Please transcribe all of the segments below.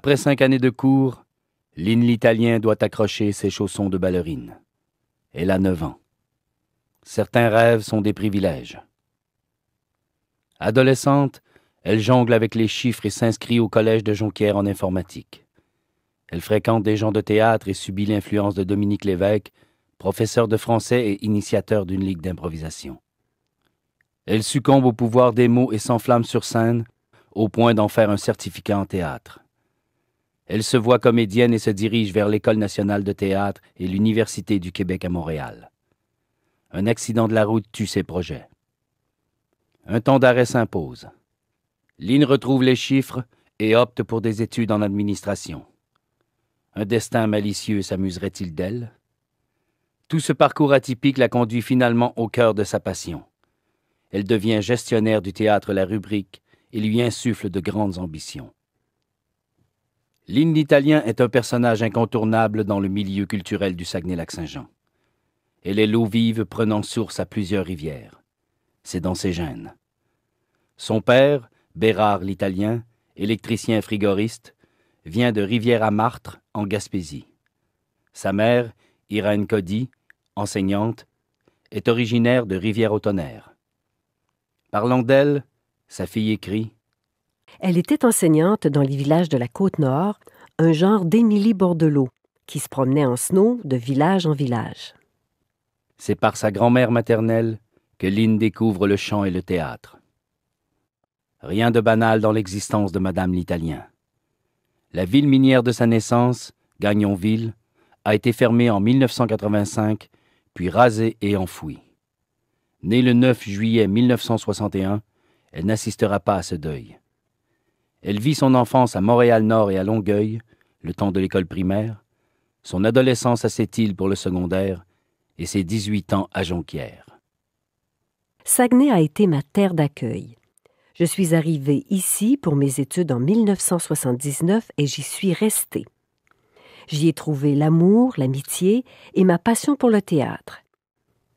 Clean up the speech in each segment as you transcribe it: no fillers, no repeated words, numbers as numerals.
Après 5 années de cours, Lynn l'Italien doit accrocher ses chaussons de ballerine. Elle a 9 ans. Certains rêves sont des privilèges. Adolescente, elle jongle avec les chiffres et s'inscrit au collège de Jonquière en informatique. Elle fréquente des gens de théâtre et subit l'influence de Dominique Lévesque, professeur de français et initiateur d'une ligue d'improvisation. Elle succombe au pouvoir des mots et s'enflamme sur scène, au point d'en faire un certificat en théâtre. Elle se voit comédienne et se dirige vers l'École nationale de théâtre et l'Université du Québec à Montréal. Un accident de la route tue ses projets. Un temps d'arrêt s'impose. Lynn retrouve les chiffres et opte pour des études en administration. Un destin malicieux s'amuserait-il d'elle? Tout ce parcours atypique la conduit finalement au cœur de sa passion. Elle devient gestionnaire du théâtre La Rubrique et lui insuffle de grandes ambitions. Lynn l'Italien est un personnage incontournable dans le milieu culturel du Saguenay-Lac-Saint-Jean. Elle est l'eau vive prenant source à plusieurs rivières. C'est dans ses gènes. Son père, Bérard l'Italien, électricien frigoriste, vient de Rivière-à-Martre, en Gaspésie. Sa mère, Irène Cody, enseignante, est originaire de Rivière-au-Tonnerre. Parlant d'elle, sa fille écrit « Elle était enseignante dans les villages de la Côte-Nord, un genre d'Émilie Bordelot, qui se promenait en snow de village en village. » C'est par sa grand-mère maternelle que Lynn découvre le chant et le théâtre. Rien de banal dans l'existence de Madame l'Italien. La ville minière de sa naissance, Gagnonville, a été fermée en 1985, puis rasée et enfouie. Née le 9 juillet 1961, elle n'assistera pas à ce deuil. Elle vit son enfance à Montréal-Nord et à Longueuil, le temps de l'école primaire, son adolescence à Sept-Îles pour le secondaire et ses 18 ans à Jonquière. Saguenay a été ma terre d'accueil. Je suis arrivée ici pour mes études en 1979 et j'y suis restée. J'y ai trouvé l'amour, l'amitié et ma passion pour le théâtre.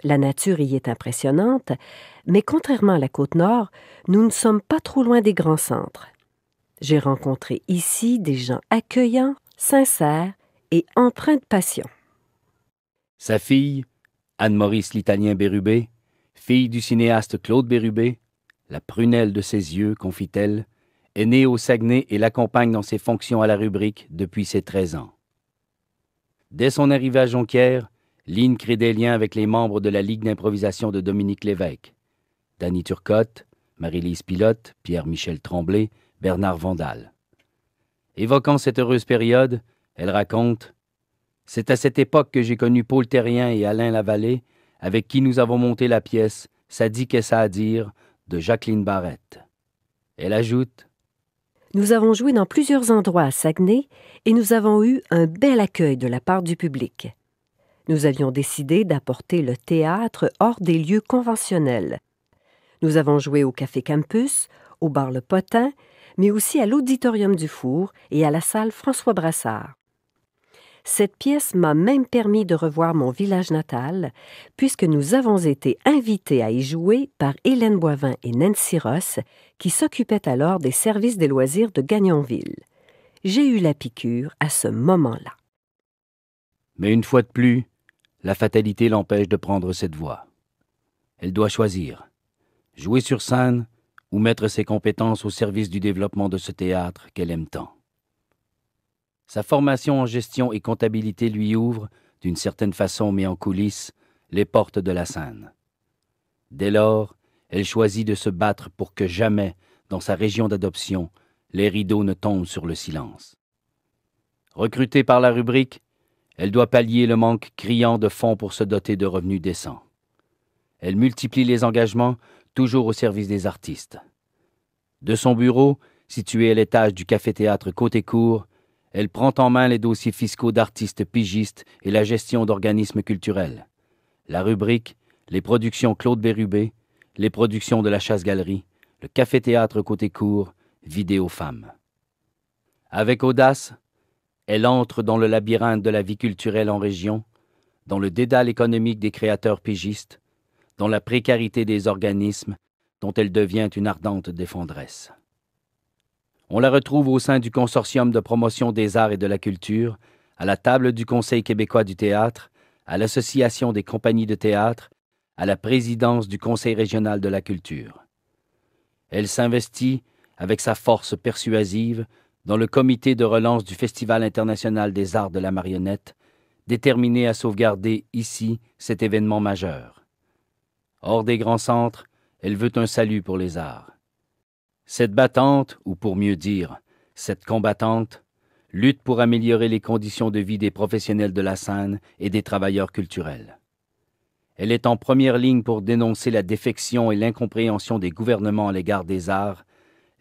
La nature y est impressionnante, mais contrairement à la Côte-Nord, nous ne sommes pas trop loin des grands centres. J'ai rencontré ici des gens accueillants, sincères et empreints de passion. Sa fille, Anne-Maurice l'Italien Bérubé, fille du cinéaste Claude Bérubé, la prunelle de ses yeux, confie-t-elle, est née au Saguenay et l'accompagne dans ses fonctions à la Rubrique depuis ses 13 ans. Dès son arrivée à Jonquière, Lynn crée des liens avec les membres de la Ligue d'improvisation de Dominique Lévesque, Danny Turcotte, Marie-Lise Pilote, Pierre-Michel Tremblay, Bernard Vandal. Évoquant cette heureuse période, elle raconte « C'est à cette époque que j'ai connu Paul Terrien et Alain Lavallée, avec qui nous avons monté la pièce « Ça dit qu'est ça à dire » de Jacqueline Barrette. » Elle ajoute « Nous avons joué dans plusieurs endroits à Saguenay et nous avons eu un bel accueil de la part du public. Nous avions décidé d'apporter le théâtre hors des lieux conventionnels. Nous avons joué au Café Campus, au bar Le Potin, mais aussi à l'Auditorium du Four et à la salle François Brassard. Cette pièce m'a même permis de revoir mon village natal, puisque nous avons été invités à y jouer par Hélène Boivin et Nancy Ross, qui s'occupaient alors des services des loisirs de Gagnonville. J'ai eu la piqûre à ce moment-là. Mais une fois de plus, la fatalité l'empêche de prendre cette voie. Elle doit choisir, jouer sur scène ou mettre ses compétences au service du développement de ce théâtre qu'elle aime tant. Sa formation en gestion et comptabilité lui ouvre, d'une certaine façon mais en coulisses, les portes de la scène. Dès lors, elle choisit de se battre pour que jamais, dans sa région d'adoption, les rideaux ne tombent sur le silence. Recrutée par la Rubrique, elle doit pallier le manque criant de fonds pour se doter de revenus décents. Elle multiplie les engagements, toujours au service des artistes. De son bureau, situé à l'étage du café-théâtre Côté-Court, elle prend en main les dossiers fiscaux d'artistes pigistes et la gestion d'organismes culturels. La Rubrique, les productions Claude Bérubé, les productions de la Chasse-Galerie, le café-théâtre Côté-Court, Vidéo Femmes. Avec audace, elle entre dans le labyrinthe de la vie culturelle en région, dans le dédale économique des créateurs pigistes, dans la précarité des organismes dont elle devient une ardente défendresse. On la retrouve au sein du Consortium de promotion des arts et de la culture, à la table du Conseil québécois du théâtre, à l'Association des compagnies de théâtre, à la présidence du Conseil régional de la culture. Elle s'investit, avec sa force persuasive, dans le comité de relance du Festival international des arts de la marionnette, déterminé à sauvegarder ici cet événement majeur. Hors des grands centres, elle veut un salut pour les arts. Cette battante, ou pour mieux dire, cette combattante, lutte pour améliorer les conditions de vie des professionnels de la scène et des travailleurs culturels. Elle est en première ligne pour dénoncer la défection et l'incompréhension des gouvernements à l'égard des arts,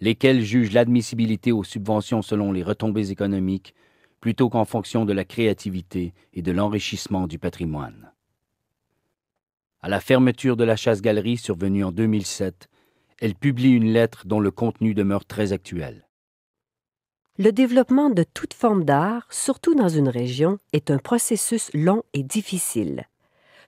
lesquels jugent l'admissibilité aux subventions selon les retombées économiques, plutôt qu'en fonction de la créativité et de l'enrichissement du patrimoine. À la fermeture de la chasse-galerie survenue en 2007, elle publie une lettre dont le contenu demeure très actuel. Le développement de toute forme d'art, surtout dans une région, est un processus long et difficile.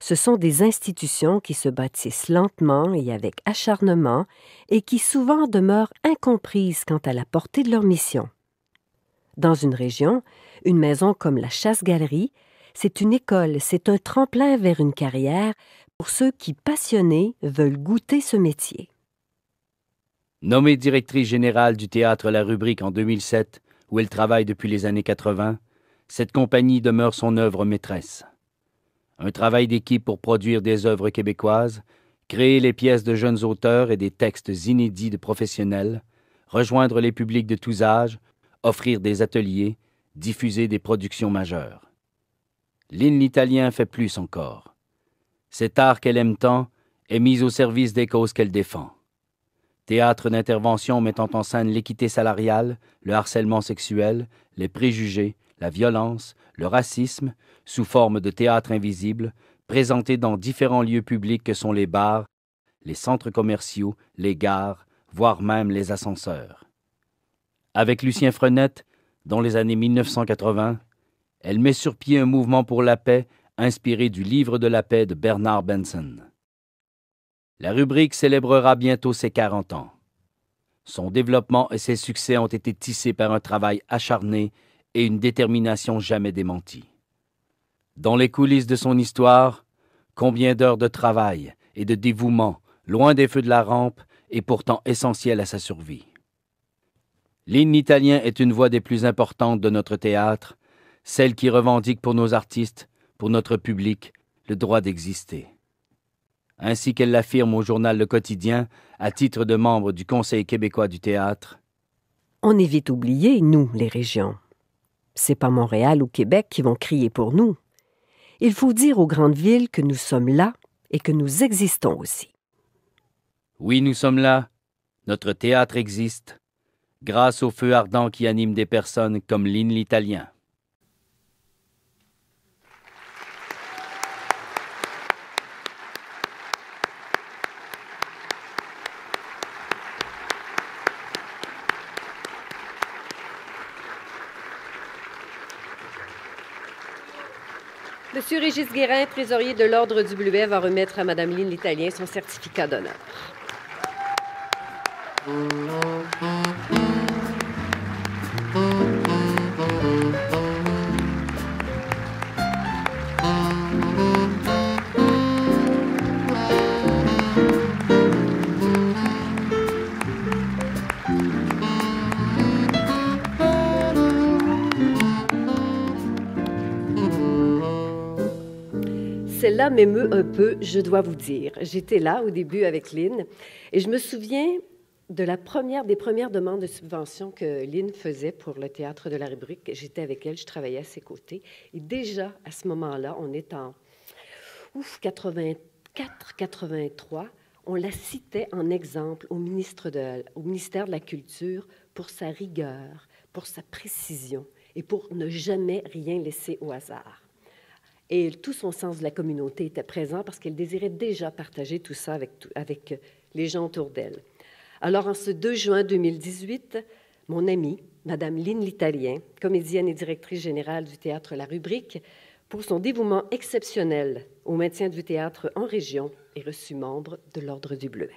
Ce sont des institutions qui se bâtissent lentement et avec acharnement et qui souvent demeurent incomprises quant à la portée de leur mission. Dans une région, une maison comme la Chasse-Galerie, c'est une école, c'est un tremplin vers une carrière pour ceux qui, passionnés, veulent goûter ce métier. Nommée directrice générale du Théâtre La Rubrique en 2007, où elle travaille depuis les années 80, cette compagnie demeure son œuvre maîtresse. Un travail d'équipe pour produire des œuvres québécoises, créer les pièces de jeunes auteurs et des textes inédits de professionnels, rejoindre les publics de tous âges, offrir des ateliers, diffuser des productions majeures. Lynn l'Italien fait plus encore. Cet art qu'elle aime tant est mis au service des causes qu'elle défend. Théâtre d'intervention mettant en scène l'équité salariale, le harcèlement sexuel, les préjugés, la violence, le racisme, sous forme de théâtre invisible, présenté dans différents lieux publics que sont les bars, les centres commerciaux, les gares, voire même les ascenseurs. Avec Lucien Frenette, dans les années 1980, elle met sur pied un mouvement pour la paix inspiré du Livre de la paix de Bernard Benson. La rubrique célébrera bientôt ses 40 ans. Son développement et ses succès ont été tissés par un travail acharné et une détermination jamais démentie. Dans les coulisses de son histoire, combien d'heures de travail et de dévouement, loin des feux de la rampe, et pourtant essentiel à sa survie. L'hymne italien est une voix des plus importantes de notre théâtre, celle qui revendique pour nos artistes, pour notre public, le droit d'exister. Ainsi qu'elle l'affirme au journal Le Quotidien, à titre de membre du Conseil québécois du théâtre. On est vite oublié, nous, les régions. C'est pas Montréal ou Québec qui vont crier pour nous. Il faut dire aux grandes villes que nous sommes là et que nous existons aussi. Oui, nous sommes là. Notre théâtre existe, grâce au feu ardent qui anime des personnes comme Lynn l'Italien. Monsieur Régis Guérin, trésorier de l'Ordre du Bleuet, va remettre à Mme Lynn l'Italien son certificat d'honneur. Celle-là m'émeut un peu, je dois vous dire. J'étais là au début avec Lynn et je me souviens des premières demandes de subvention que Lynn faisait pour le Théâtre de la Rubrique. J'étais avec elle, je travaillais à ses côtés. Et déjà, à ce moment-là, on est en 84-83, on la citait en exemple au ministère de la Culture pour sa rigueur, pour sa précision et pour ne jamais rien laisser au hasard. Et tout son sens de la communauté était présent parce qu'elle désirait déjà partager tout ça avec les gens autour d'elle. Alors, en ce 2 juin 2018, mon amie, Mme Lynn l'Italien, comédienne et directrice générale du Théâtre La Rubrique, pour son dévouement exceptionnel au maintien du théâtre en région, est reçue membre de l'Ordre du Bleuet.